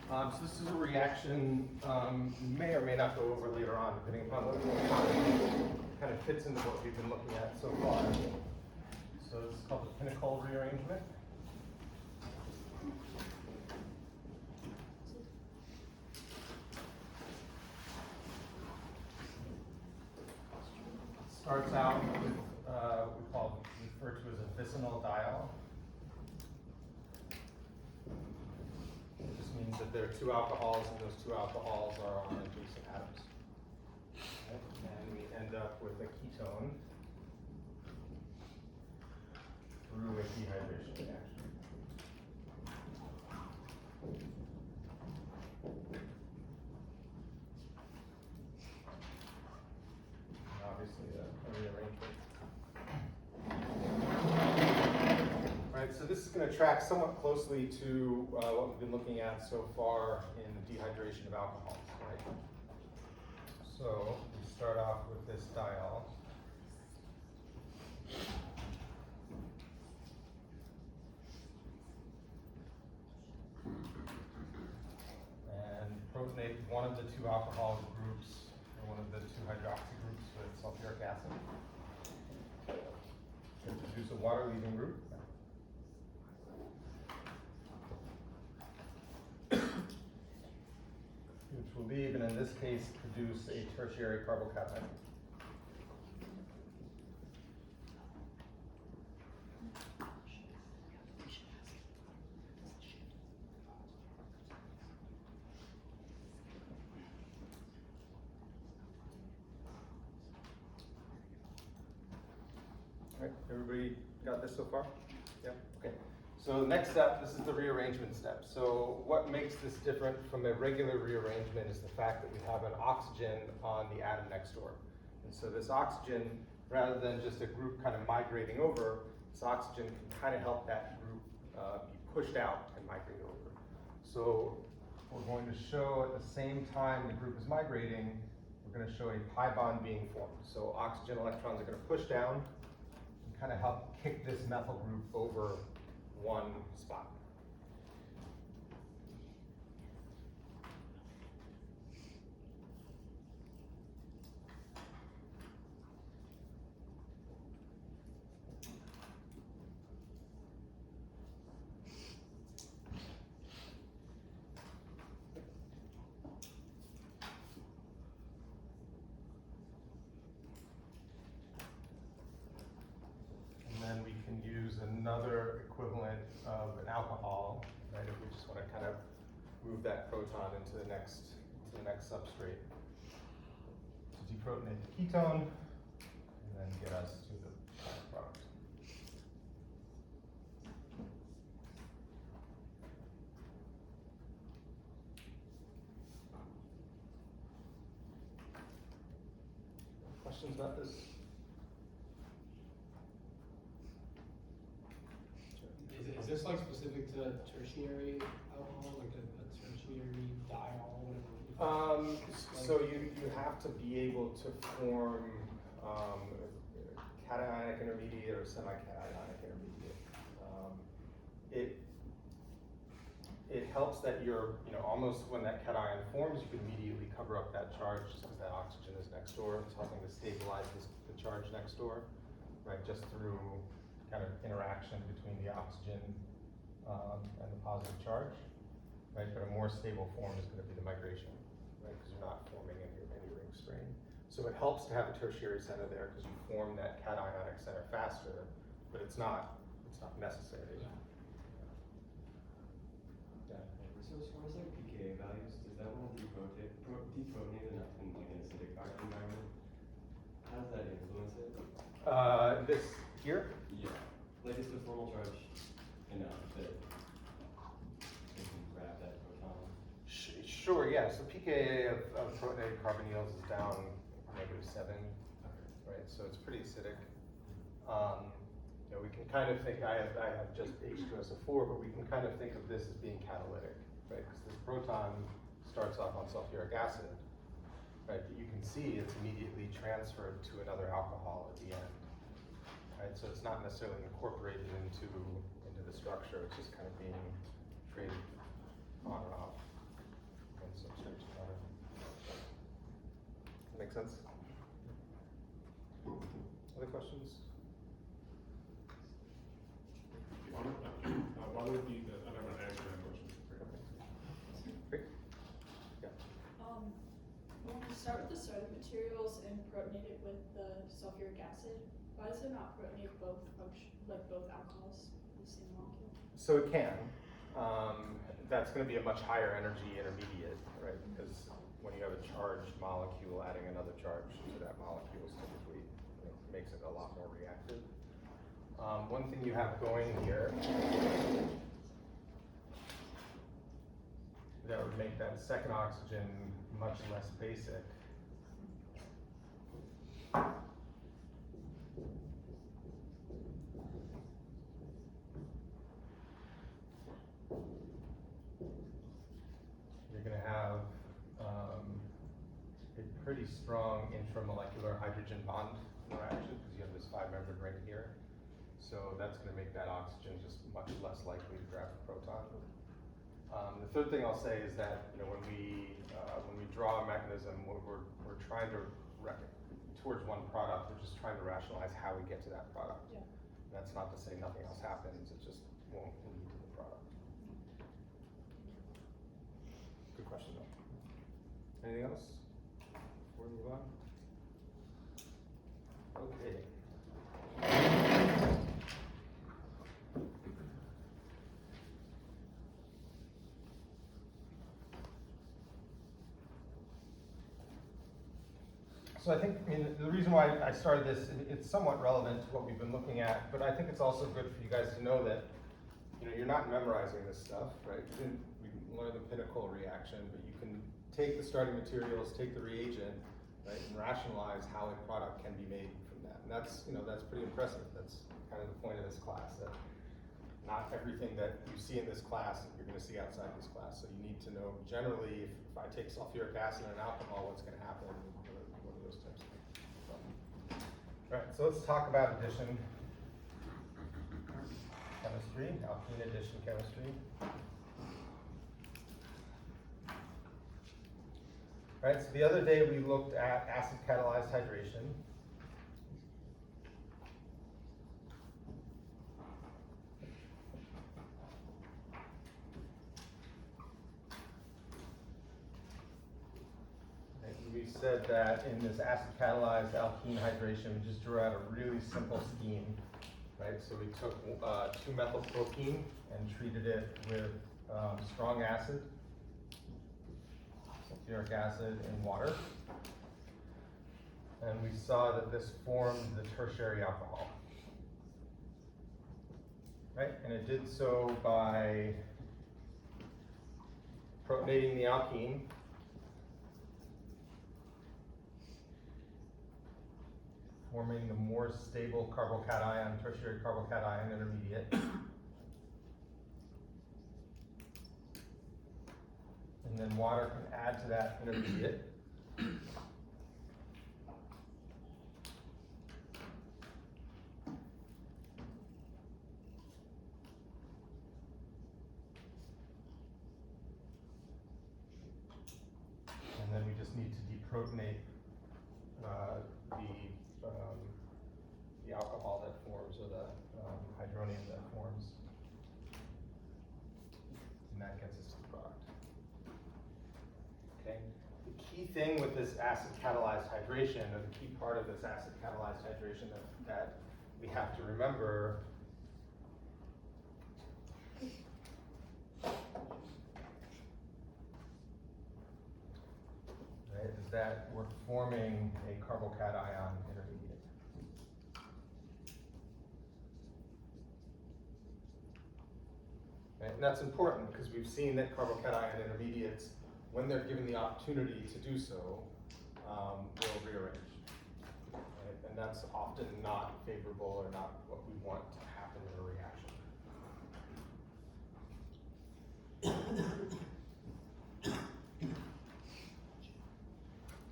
So this is a reaction may or may not go over later on, depending upon what kind of fits into what we've been looking at so far. So this is called the pinnacle rearrangement. Starts out with referred to as a vicinal diol. This means that there are two alcohols, and those two alcohols are on adjacent atoms. Okay? And we end up with a ketone through a dehydration reaction. And obviously a rearrangement. Right, so this is going to track somewhat closely to what we've been looking at so far in the dehydration of alcohols. Right? So we start off with this diol. And protonate one of the two alcohol groups, or one of the two hydroxy groups with sulfuric acid. Introduce a water-leaving group. Which will leave, and in this case, produce a tertiary carbocation. All right, everybody got this so far? Yeah, okay. So the next step, this is the rearrangement step. So what makes this different from a regular rearrangement is the fact that we have an oxygen on the atom next door. And so this oxygen, rather than just a group kind of migrating over, this oxygen can kind of help that group be pushed out and migrate over. So we're going to show at the same time the group is migrating, we're going to show a pi bond being formed. So oxygen electrons are going to push down and kind of help kick this methyl group over one spot. And then we can use another equivalent of an alcohol, right? If we just want to kind of move that proton into the next substrate to deprotonate the ketone, and then get us to the final product. Questions about this? Is this like specific to tertiary alcohol, like a tertiary diol, whatever? So you have to be able to form cationic intermediate or semi-cationic intermediate. It helps that you're, almost when that cation forms, you can immediately cover up that charge just because that oxygen is next door. It's helping to stabilize the charge next door, right? Just through kind of interaction between the oxygen and the positive charge, right? But a more stable form is going to be the migration, right? Because you're not forming any ring strain. So it helps to have a tertiary center there because you form that cationic center faster, but it's not necessary. Yeah. So as far as like pKa values, does that want to deprotonate enough in like an acidic environment? How does that influence it? This here? Yeah. Like is the formal charge enough that it can grab that proton? Sure, yeah. So pKa of protonated carbonyls is down -7, right? So it's pretty acidic. We can kind of think, I have just H2SO4, but we can kind of think of this as being catalytic, right? Because this proton starts off on sulfuric acid, right? But you can see it's immediately transferred to another alcohol at the end, right? So it's not necessarily incorporated into the structure. It's just kind of being traded on and off. sense? Other questions? Why would it be that, I never answered that question. Great. Yeah. When we start with the starting materials and protonate it with the sulfuric acid, why does it not protonate both both alcohols in the same molecule? So it can. That's going to be a much higher energy intermediate, right? Because when you have a charged molecule, adding another charge to that molecule is typically makes it a lot more reactive. One thing you have going here that would make that second oxygen much less basic. You're going to have a pretty strong intramolecular hydrogen bond interaction because you have this 5-membered ring here. So that's going to make that oxygen just much less likely to grab a proton. The third thing I'll say is that when we draw a mechanism, we're trying to towards one product. We're just trying to rationalize how we get to that product. Yeah. That's not to say nothing else happens. It just won't lead to the product. Good question though. Anything else before we move on? Okay. So I think, the reason why I started this, it's somewhat relevant to what we've been looking at, but I think it's also good for you guys to know that, you're not memorizing this stuff, right? We learned the pinnacle reaction, but you can take the starting materials, take the reagent, right, and rationalize how a product can be made from that. And that's pretty impressive. That's kind of the point of this class, that not everything that you see in this class you're going to see outside this class. So you need to know generally, if I take sulfuric acid and alcohol, what's going to happen. Those types of things. All right, so let's talk about addition chemistry, alkene addition chemistry. All right, so the other day we looked at acid-catalyzed hydration. We said that in this acid-catalyzed alkene hydration, we just drew out a really simple scheme, right? So we took 2-methylpropene and treated it with strong acid, sulfuric acid, and water. And we saw that this formed the tertiary alcohol, right? And it did so by protonating the alkene, forming the more stable carbocation, tertiary carbocation intermediate. And then water can add to that intermediate. And then we just need to deprotonate the alcohol that forms, or the hydronium that forms, and that gets us to the product. Okay. The key thing with this acid-catalyzed hydration, or the key part of this acid-catalyzed hydration that we have to remember, right, is that we're forming a carbocation intermediate. Right? And that's important because we've seen that carbocation intermediates, when they're given the opportunity to do so, will rearrange. Right? And that's often not favorable or not what we want to happen in a reaction.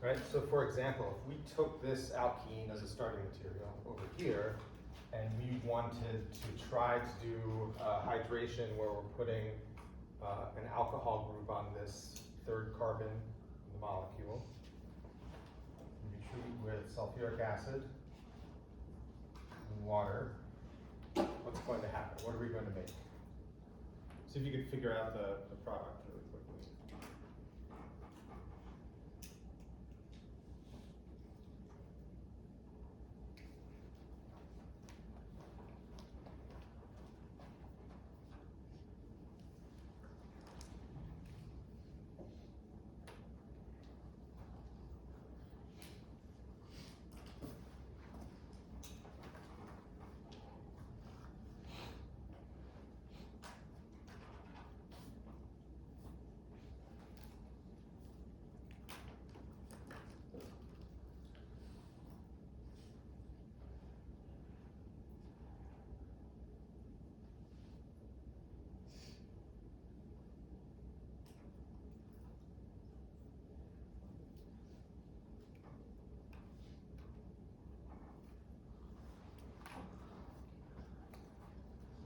Right, so for example, if we took this alkene as a starting material over here, and we wanted to try to do hydration where we're putting an alcohol group on this third carbon in the molecule, we treat with sulfuric acid and water, what's going to happen? What are we going to make? See if you can figure out the product really quickly.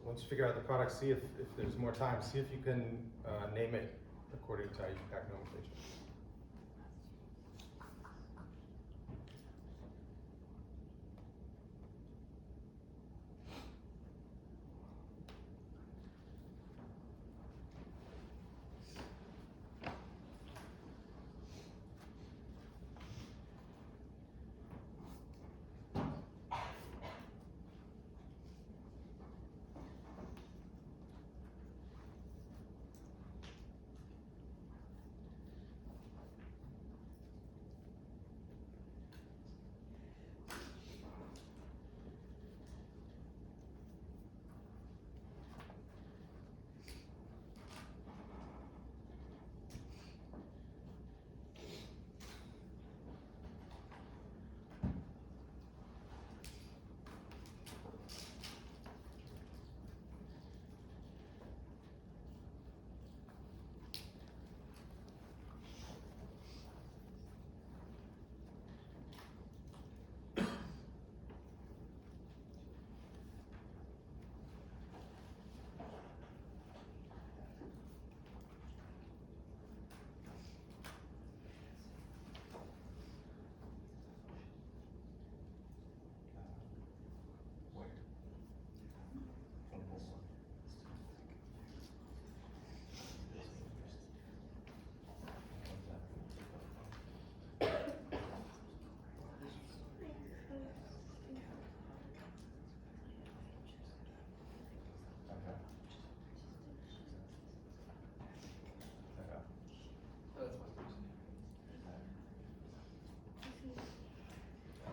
Once you figure out the product, see if there's more time, see if you can name it according to IUPAC nomenclature.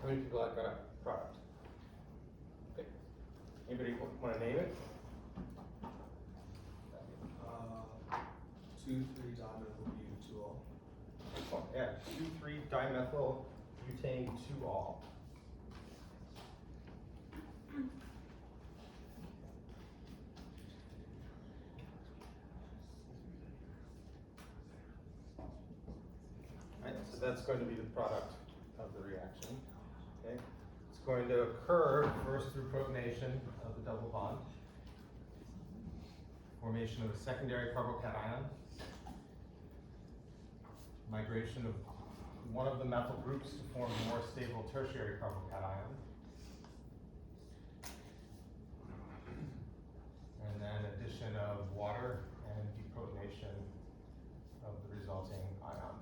How many people have got a product? Okay. Anybody want to name it? 2,3-dimethyl-butyrol. Excellent. Yeah, 2,3-dimethyl butane 2-all. Right, so that's going to be the product of the reaction. Okay. It's going to occur first through protonation of the double bond, formation of a secondary carbocation, migration of one of the methyl groups to form a more stable tertiary carbocation, and then addition of water and deprotonation of the resulting ion.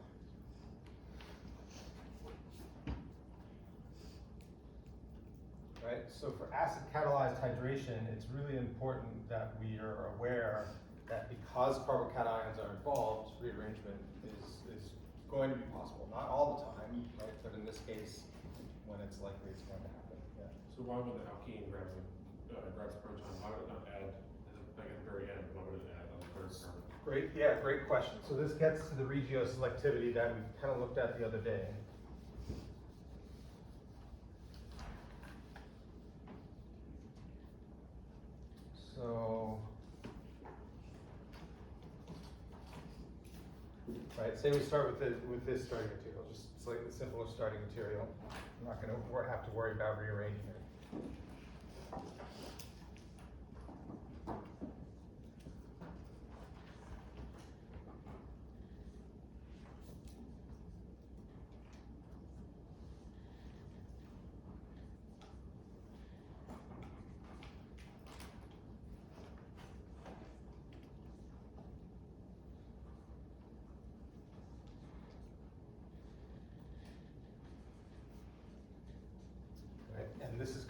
Right, so for acid-catalyzed hydration, it's really important that we are aware that because carbocations are involved, rearrangement is going to be possible. Not all the time, right? But in this case, when it's likely it's going to happen. Yeah. So why would the alkene grab the proton? Why would it not add, like at the very end, why would it add on the third carbon? Great question. So this gets to the regioselectivity that we kind of looked at the other day. So, right, say we start with this starting material, just slightly simpler starting material. I'm not going to have to worry about rearranging it.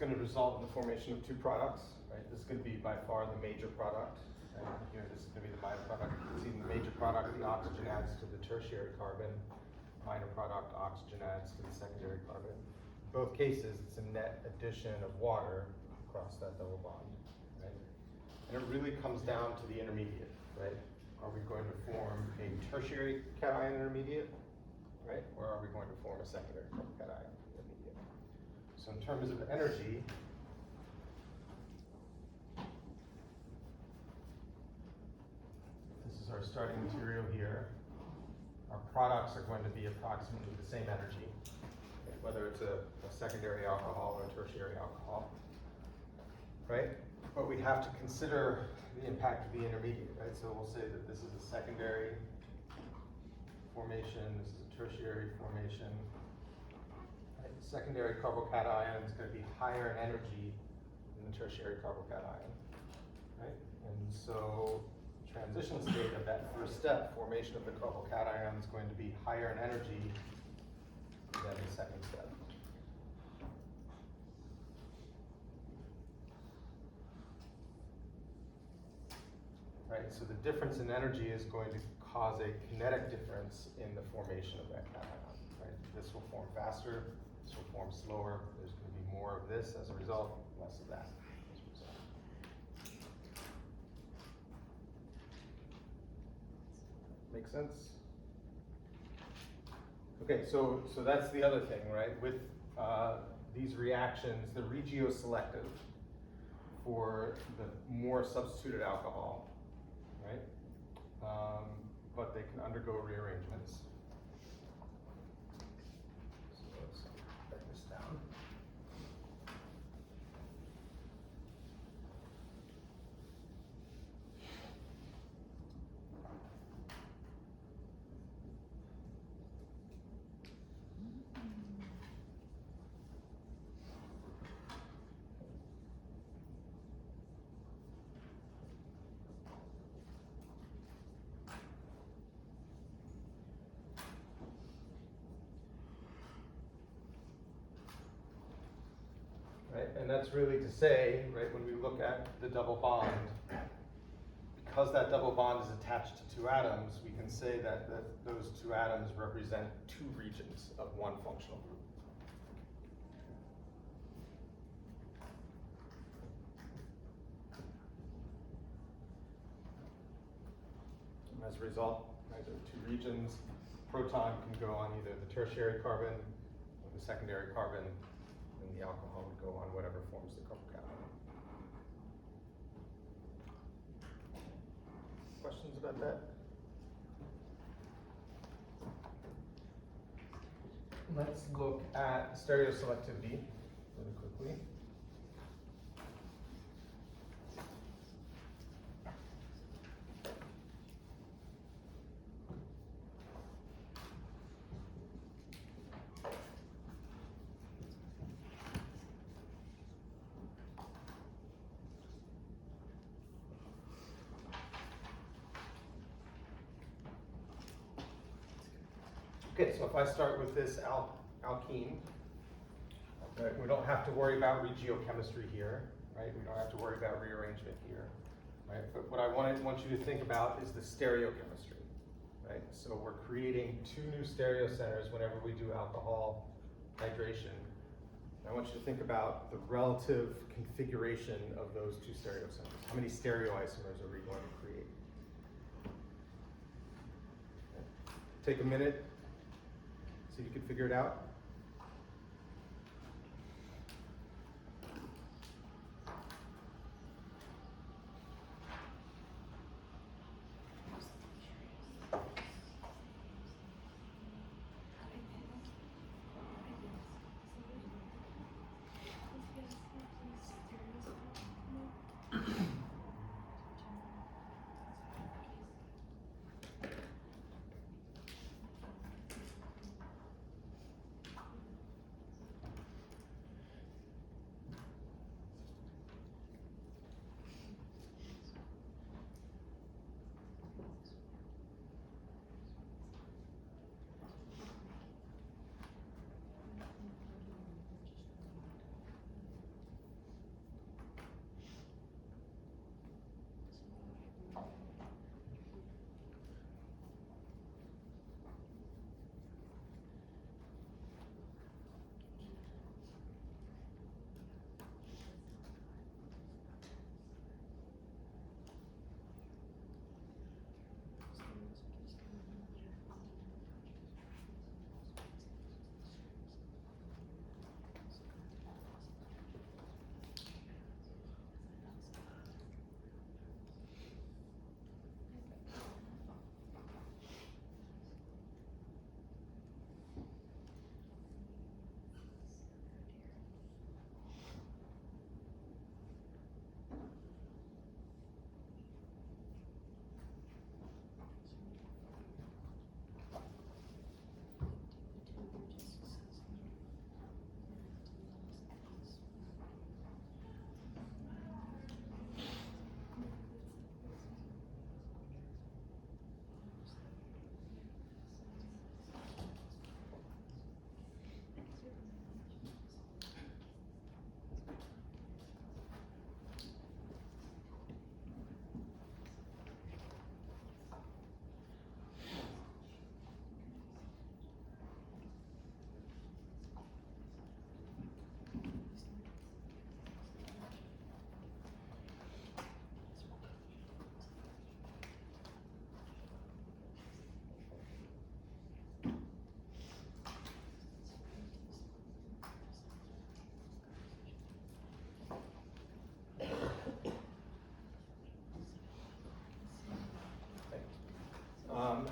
gonna result in the formation of two products, right? This is gonna be by far the major product, and here this is gonna be the minor product. You can see the major product, the oxygen adds to the tertiary carbon. Minor product, oxygen adds to the secondary carbon. In both cases, it's a net addition of water across that double bond, right? And it really comes down to the intermediate, right? Are we going to form a tertiary cation intermediate, right? Or are we going to form a secondary cation intermediate? So in terms of energy, this is our starting material here. Our products are going to be approximately the same energy, whether it's a secondary alcohol or a tertiary alcohol, right? But we have to consider the impact of the intermediate, right? So we'll say that this is a secondary formation, this is a tertiary formation. Right? Secondary carbocation is going to be higher in energy than the tertiary carbocation, right? And so transition state of that first step, formation of the carbocation, is going to be higher in energy than the second step. Right, so the difference in energy is going to cause a kinetic difference in the formation of that cation. Right? This will form faster, this will form slower. There's going to be more of this as a result, less of that as a result. Make sense? Okay, so that's the other thing, right? With these reactions, they're regioselective for the more substituted alcohol, right? But they can undergo rearrangements. So let's write this down. Right? And that's really to say, right, when we look at the double bond, because that double bond is attached to two atoms, we can say that those two atoms represent two regions of one functional group. And as a result, right, there are two regions. Proton can go on either the tertiary carbon or the secondary carbon, and the alcohol would go on whatever forms the carbocation. Questions about that? Let's look at stereoselectivity really quickly. Okay, so if I start with this alkene, right, we don't have to worry about regiochemistry here, right? We don't have to worry about rearrangement here, right? But what I want you to think about is the stereochemistry, right? So we're creating two new stereocenters whenever we do alcohol hydration. And I want you to think about the relative configuration of those two stereocenters. How many stereoisomers are we going to create? Okay. Take a minute. So you can figure it out.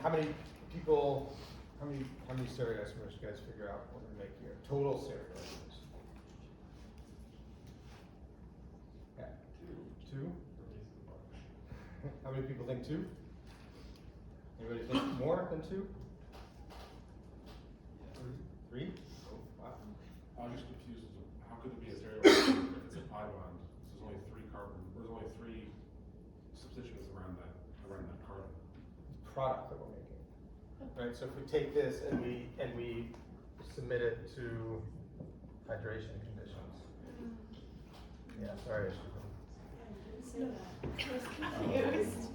How many people, how many stereoisomers you guys figure out what we make here? Total stereoisomers. Yeah, two? How many people think two? Anybody think more than two? Three? Oh, wow. I'm just confused, as to how could it be a stereoisomer if it's a pi bond? There's only three carbon, there's only three substituents around that carbon. Product that we're making. Right, so if we take this and we submit it to hydration conditions. Yeah, sorry, I should have. Say that. I was confused.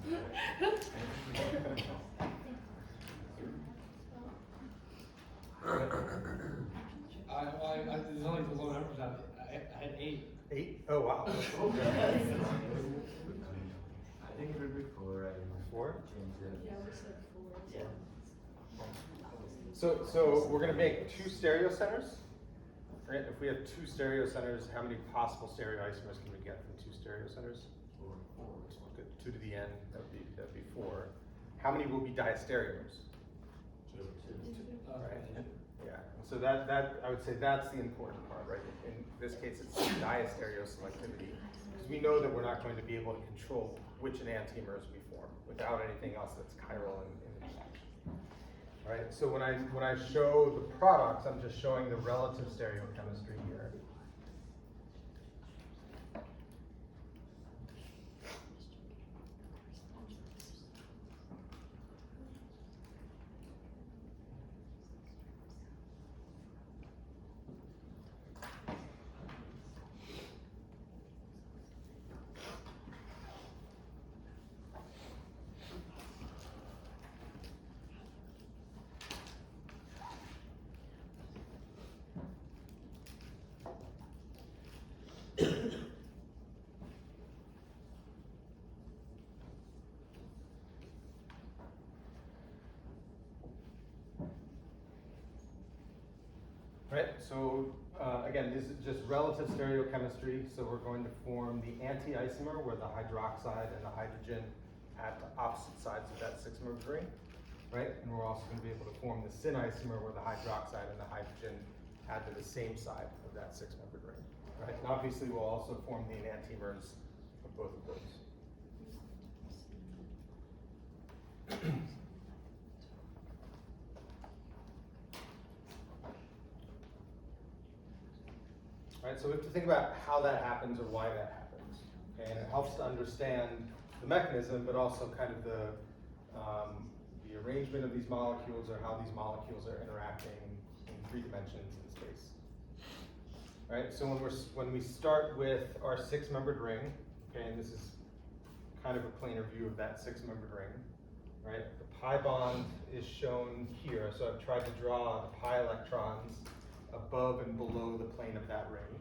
There's only the low numbers out. I had 8. 8? Oh, wow. I think it would be 4. 4? Yeah, we said 4. Yeah. So we're gonna make 2 stereo centers. Right? If we have 2 stereo centers, how many possible stereoisomers can we get from 2 stereo centers? 4. So we'll get 2 to the n, that'd be 4. How many will be diastereomers? 2. Right. Yeah, so that I would say that's the important part, right? In this case, it's diastereo selectivity, because we know that we're not going to be able to control which enantiomers we form without anything else that's chiral in the reaction. All right, so when I show the products, I'm just showing the relative stereochemistry here. Right, so again, this is just relative stereochemistry, so we're going to form the anti-isomer where the hydroxide and the hydrogen at the opposite sides of that 6-membered ring, right? And we're also going to be able to form the syn isomer where the hydroxide and the hydrogen add to the same side of that 6-membered ring, right? And obviously we'll also form the enantiomers of both of those. Right, so we have to think about how that happens or why that happens. Okay, and it helps to understand the mechanism, but also kind of the arrangement of these molecules or how these molecules are interacting in 3 dimensions in space. Right, so when we start with our 6-membered ring, okay, and this is kind of a planar view of that 6-membered ring, right? The pi bond is shown here, so I've tried to draw the pi electrons above and below the plane of that ring,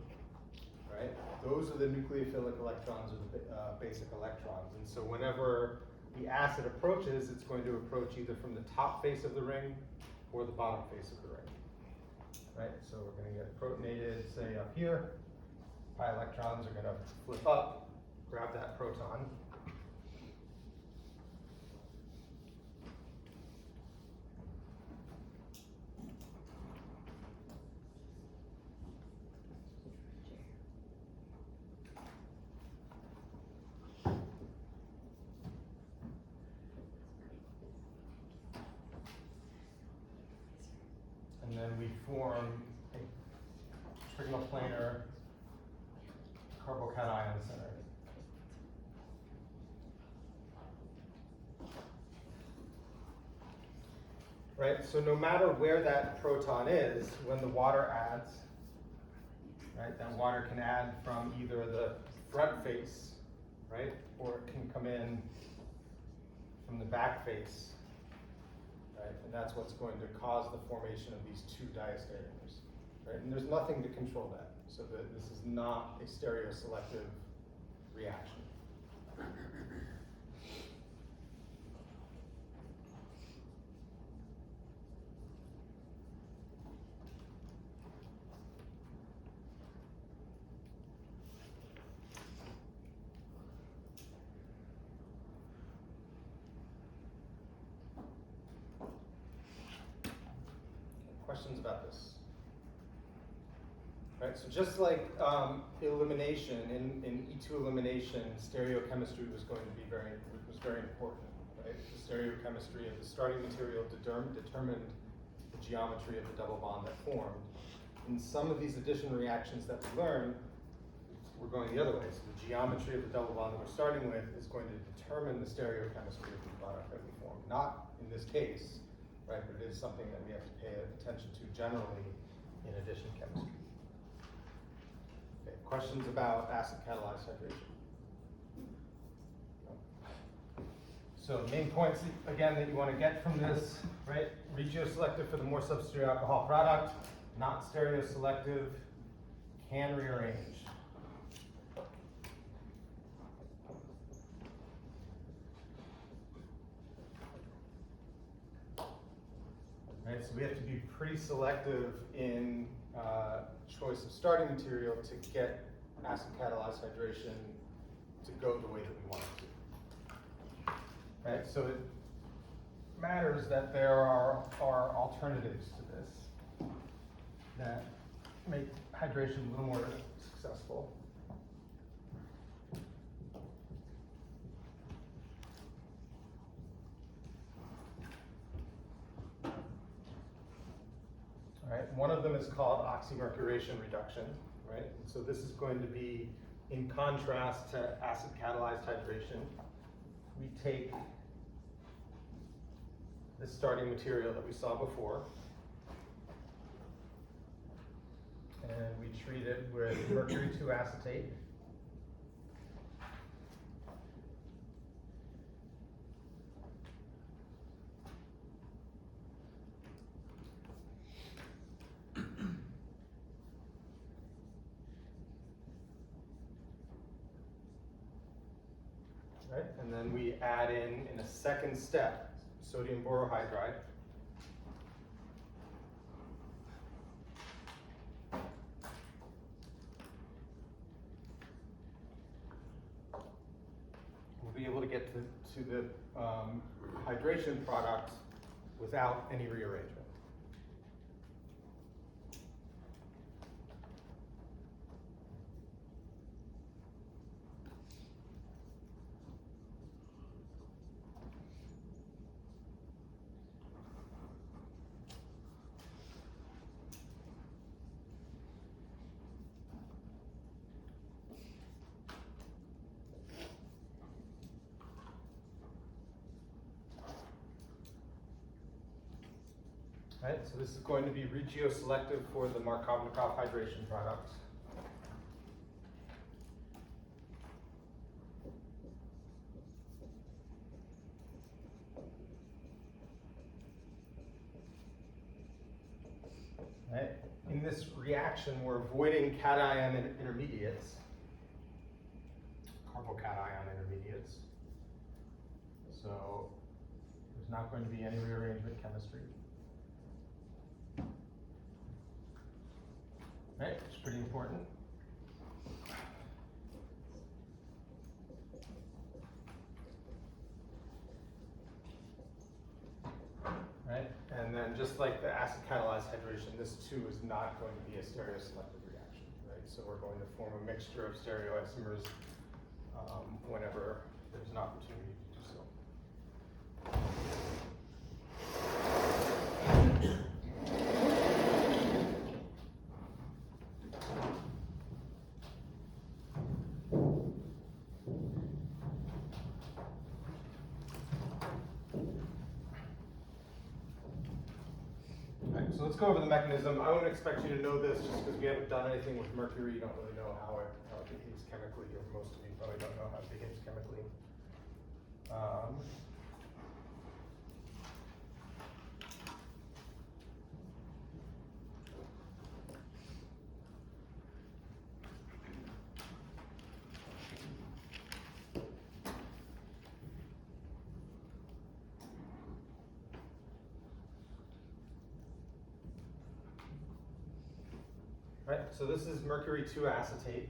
right? Those are the nucleophilic electrons or the basic electrons. And so whenever the acid approaches, it's going to approach either from the top face of the ring or the bottom face of the ring, right? So we're going to get protonated, say up here. Pi electrons are going to flip up, grab that proton. And then we form a trigonoplanar carbocation center. Right, so no matter where that proton is, when the water adds, right, that water can add from either the front face, right, or it can come in from the back face. Right? And that's what's going to cause the formation of these 2 diastereomers. Right? And there's nothing to control that. So that this is not a stereoselective reaction. about this? Right, so just like elimination, in E2 elimination, stereochemistry was very important, right? The stereochemistry of the starting material determined the geometry of the double bond that formed. In some of these addition reactions that we learned, we're going the other way. So the geometry of the double bond that we're starting with is going to determine the stereochemistry of the product that we form. Not in this case, right, but it is something that we have to pay attention to generally in addition chemistry. Okay, questions about acid-catalyzed hydration? No. So main points, again, that you want to get from this, right? Regioselective for the more substitute alcohol product, not stereoselective, can rearrange. Right, so we have to be pretty selective in choice of starting material to get acid-catalyzed hydration to go the way that we want it to. Right, so it matters that there are alternatives to this that make hydration a little more successful. Right, one of them is called Oxymercuration-Reduction, right? So this is going to be in contrast to acid-catalyzed hydration. We take the starting material that we saw before, and we treat it with mercury 2 acetate. Right, and then we add in a second step, sodium borohydride. We'll be able to get to the hydration product without any rearrangement. Right, so this is going to be regioselective for the Markovnikov hydration product. Right, in this reaction, we're avoiding cation intermediates, carbocation intermediates. So there's not going to be any rearrangement chemistry. Right, it's pretty important. Right, and then just like the acid-catalyzed hydration, this too is not going to be a stereoselective reaction, right? So we're going to form a mixture of stereoisomers whenever there's an opportunity to do so. So let's go over the mechanism. I wouldn't expect you to know this just because we haven't done anything with mercury. You don't really know how it behaves chemically, or most of you probably don't know how it behaves chemically. Right, so this is mercury 2 acetate.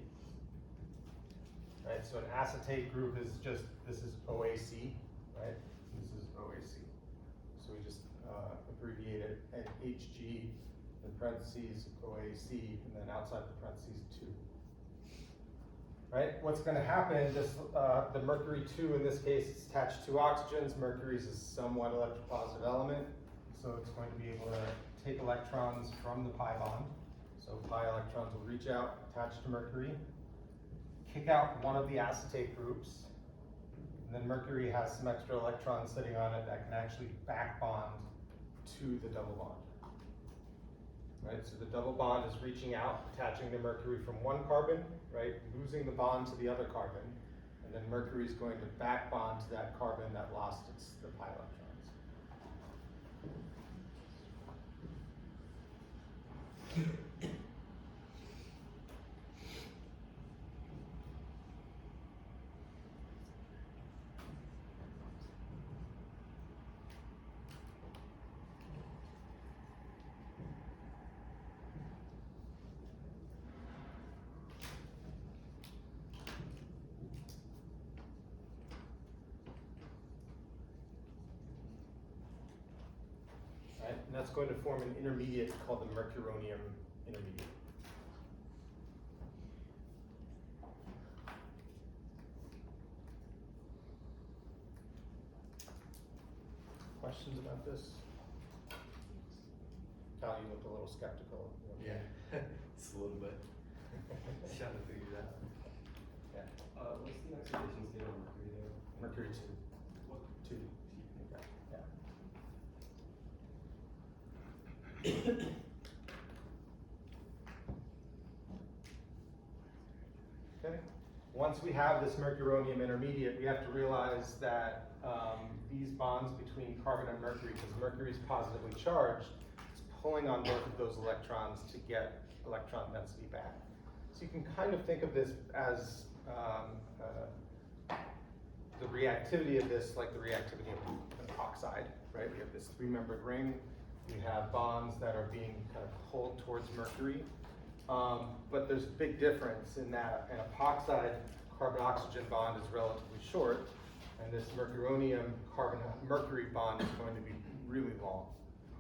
Right, so an acetate group is just, this is OAC, right? This is OAC. So we just abbreviate it at HG in parentheses OAC, and then outside the parentheses 2. Right, what's gonna happen, the mercury 2 in this case is attached to oxygens. Mercury is a somewhat electropositive element, so it's going to be able to take electrons from the pi bond. So pi electrons will reach out, attach to mercury, kick out one of the acetate groups, and then mercury has some extra electrons sitting on it that can actually back bond to the double bond. Right, so the double bond is reaching out, attaching the mercury from one carbon, right, losing the bond to the other carbon, and then mercury is going to back bond to that carbon that lost the pi electrons. Right, and that's going to form an intermediate called the mercuronium intermediate. Questions about this? Cal, you looked a little skeptical. Yeah, it's a little bit. Trying to figure it out. Yeah. What's the oxidation state on mercury there? Mercury 2. What? 2. Okay. Yeah. Okay. Once we have this mercuronium intermediate, we have to realize that these bonds between carbon and mercury, because mercury is positively charged, it's pulling on both of those electrons to get electron density back. So you can kind of think of this as the reactivity of this like the reactivity of an oxide, right? We have this 3-membered ring. We have bonds that are being kind of pulled towards mercury. But there's a big difference in that an epoxide carbon-oxygen bond is relatively short, and this mercuronium carbon-mercury bond is going to be really long,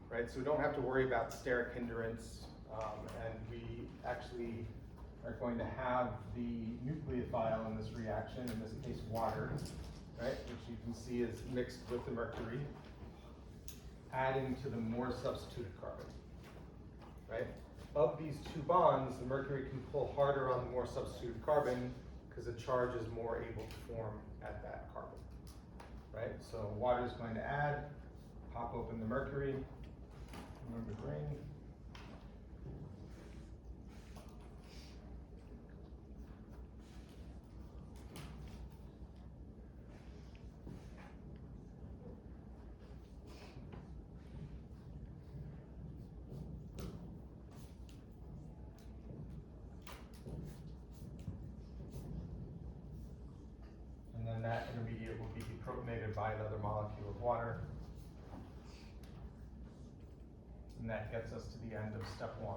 right? So we don't have to worry about steric hindrance, and we actually are going to have the nucleophile in this reaction, in this case water, right, which you can see is mixed with the mercury, adding to the more substituted carbon, right? Of these two bonds, the mercury can pull harder on the more substituted carbon because the charge is more able to form at that carbon, right? So water is going to add, pop open the mercury, remember ring. And then that intermediate will be deprotonated by another molecule of water. And that gets us to the end of step 1.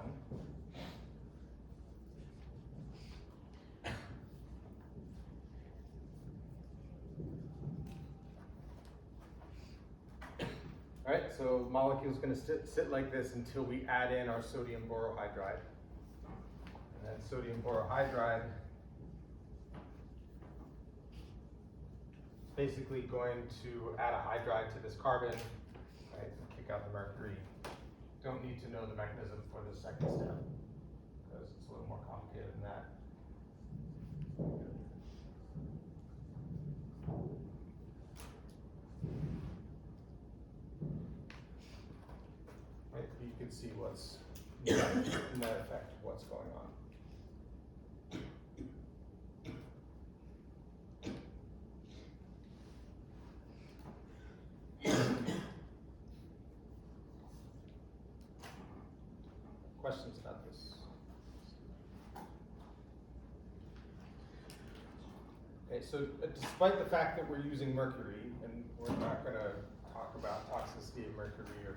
All right, so the molecule is going to sit like this until we add in our sodium borohydride. And then sodium borohydride is basically going to add a hydride to this carbon, right, and kick out the mercury. Don't need to know the mechanism for the second step, because it's a little more complicated than that. Right, you can see what's net effect of what's going on. Questions about this? Okay, so despite the fact that we're using mercury, and we're not going to talk about toxicity of mercury, or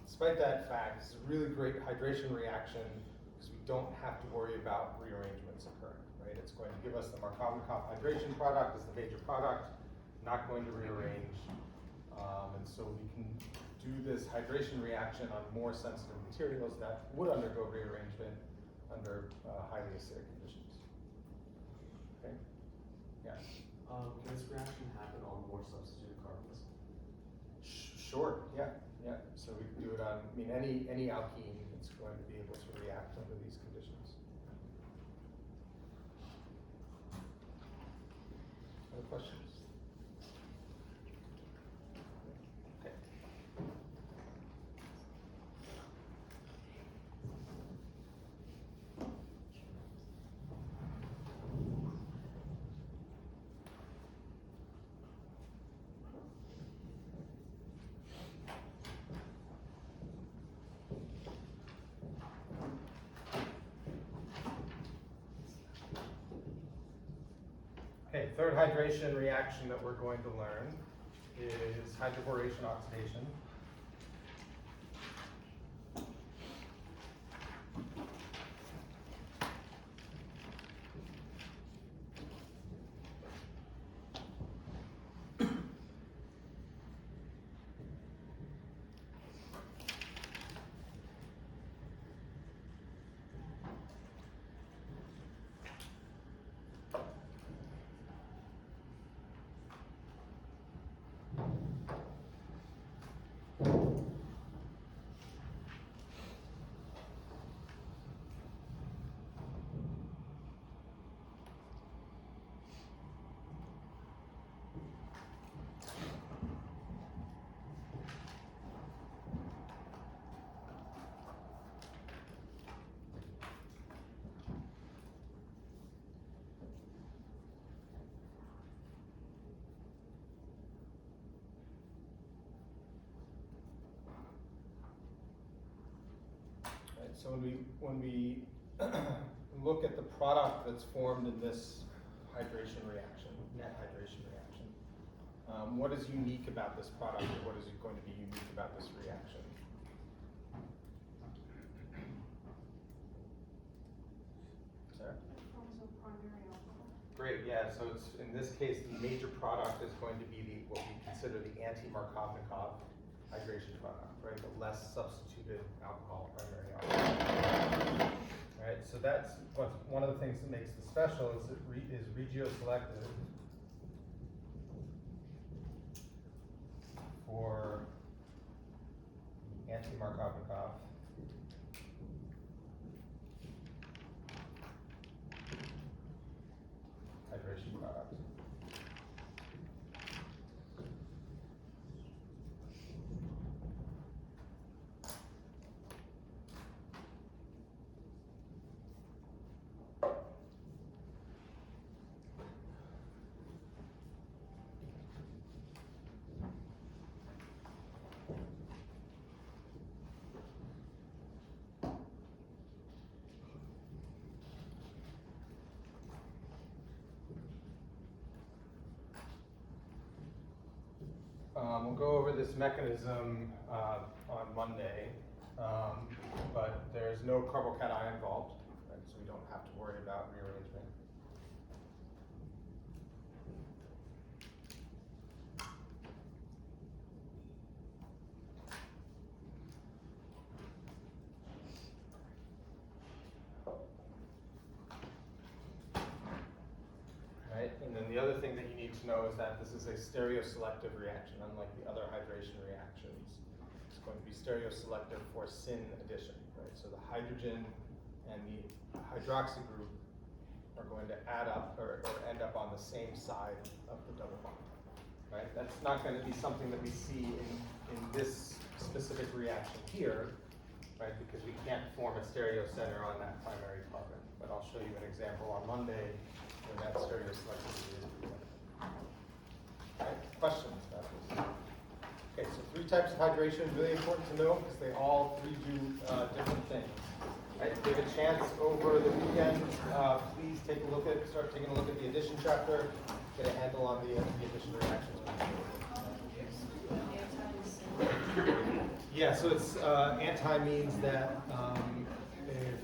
despite that fact, it's a really great hydration reaction because we don't have to worry about rearrangements occurring, right? It's going to give us the Markovnikov hydration product as the major product, not going to rearrange, and so we can do this hydration reaction on more sensitive materials that would undergo rearrangement under highly acidic conditions. Okay? Yes. Can this reaction happen on more substituted carbons? Sure, yeah, yeah. So we can do it on, I mean, any alkene is going to be able to react under these conditions. Other questions? Okay. Okay, third hydration reaction that we're going to learn is hydroboration-oxidation. So when we look at the product that's formed in this hydration reaction, net hydration reaction, what is unique about this product, or what is going to be unique about this reaction? Sarah? Also primary alcohol. Great, yeah, so it's, in this case, the major product is going to be what we consider the anti-Markovnikov hydration product, right? The less substituted alcohol, primary alcohol. All right, so that's what's one of the things that makes it special is it is regioselective for anti-Markovnikov hydration product. We'll go over this mechanism on Monday, but there's no carbocation involved, right, so we don't have to worry about rearrangement. Right, and then the other thing that you need to know is that this is a stereoselective reaction, unlike the other hydration reactions. It's going to be stereoselective for syn addition, right? So the hydrogen and the hydroxy group are going to add up or end up on the same side of the double bond, right? That's not going to be something that we see in this specific reaction here, right? Because we can't form a stereo center on that primary carbon. But I'll show you an example on Monday when that stereoselectivity is presented. Right? Questions about this? Okay, so 3 types of hydration, really important to know because they all 3 do different things. Right? If you have a chance over the weekend, please start taking a look at the addition chapter, get a handle on the addition reactions. Yeah, so it's anti means that if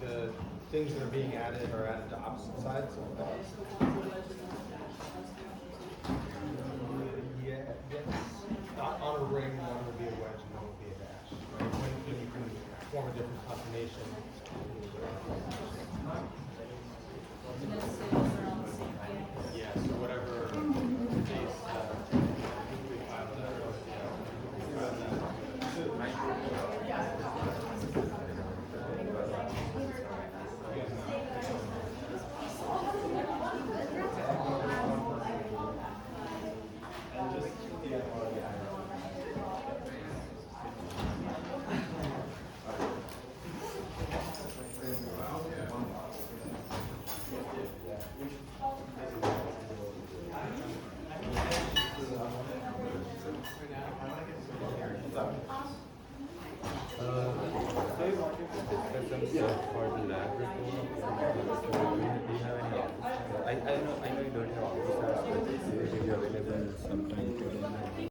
the things that are being added are added to opposite sides of the bond. lab? So I wanted to discuss some stuff for the lab report. Do you have any office? I know you don't have office hours, but will you be available sometime for the